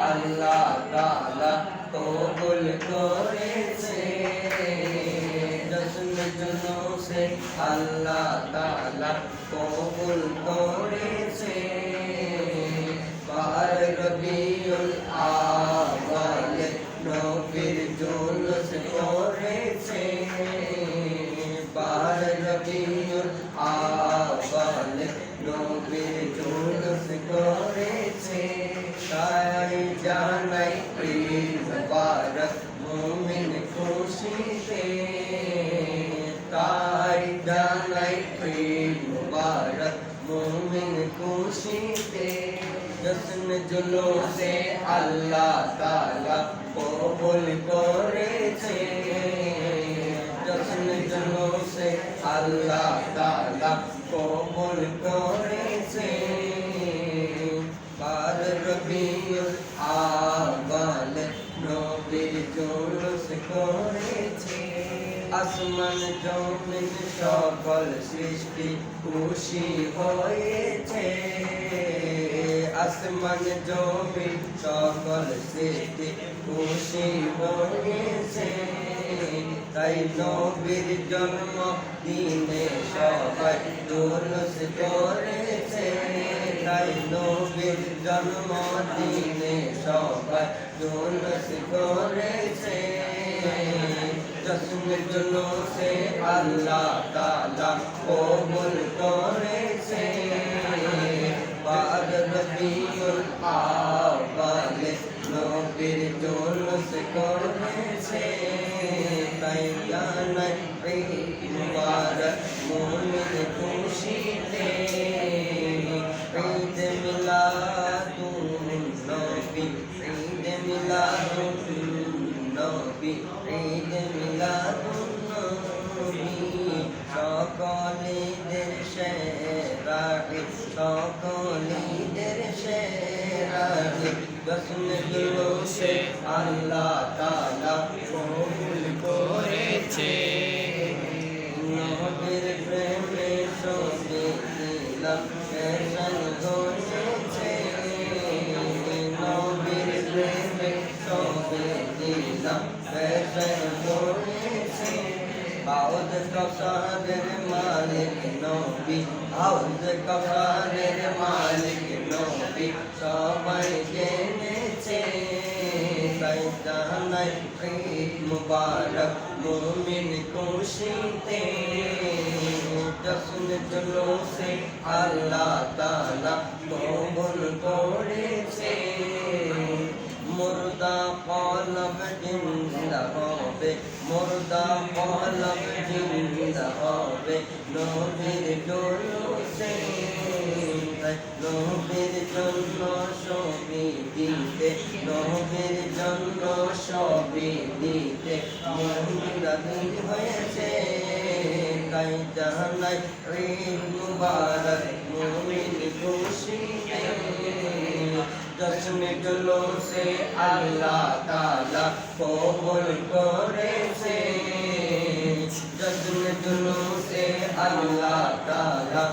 আল্লাহ তাআলা কবুল করেছে জশ্ন জুলুসে আল্লাহ তাআলা কবুল করেছে পার রবিউল আউয়াল নবীর জুলুস করেছে পার রবিউল আউয়াল নবীর জুলুস করেছে তাই জানাই ঈদ মুবারক মুমিন খুশিতে তাই জানাই ঈদ মুবারক মুমিন খুশিতে জশ্ন জুলুসে আল্লাহ তাআলা কবুল করেছে জশ্ন জুলুসে আল্লাহ তাআলা কবুল করেছে পার রবিউল আউয়াল নবীর জুলুস করেছে আসমান জমিন সকল সৃষ্টি খুশি হয়েছে আসমান জমিন সকল সৃষ্টি খুশি হয়েছে তাই নবীর জন্ম দিনে সবাই জুলুস করেছে তাই নবীর জন্ম দিনে সবাই জুলুস করেছে জশ্ন জুলুসে আল্লাহ তাআলা কবুল করেছে পার রবিউল আউয়াল নবীর জুলুস করেছে তাই জানাই ঈদ মুবারক মুমিন খুশিতে ঈদ মিলাদুন নবী ঈদ মিলাদুন নবী ঈদ মিলাদুন নবী সকল ঈদের সেরা ঈদ সকল ঈদের সেরা ঈদ জশ্ন জুলুসে আল্লাহ তাআলা কবুল করেছে নবীর প্রেমে সবে দিলাম ফ্যাশন হয়েছে নবীর প্রেমে সবে দিলাম ফ্যাশন হয়েছে হাউজ কাউসারের মালিক নবী হাউজ কাউসারের মালিক নবী সবাই জেনেছে তাই জানাই ঈদ মুবারক মুমিন খুশিতে জশ্ন জুলুসে আল্লাহ তাআলা কবুল করেছে মুর্দা কলব জিন্দা হবে মুর্দা কলব জিন্দা হবে নবীর জুলুসে নবীর জন্য সবই দিতে নবীর জন্য সবই দিতে মুমিনরা দিন হয়েছে তাই জানাই ঈদ মুবারক মুমিন খুশিতে জশ্ন জুলুসে আল্লাহ তাআলা কবুল করেছে জশ্ন জুলুসে আল্লাহ তাআলা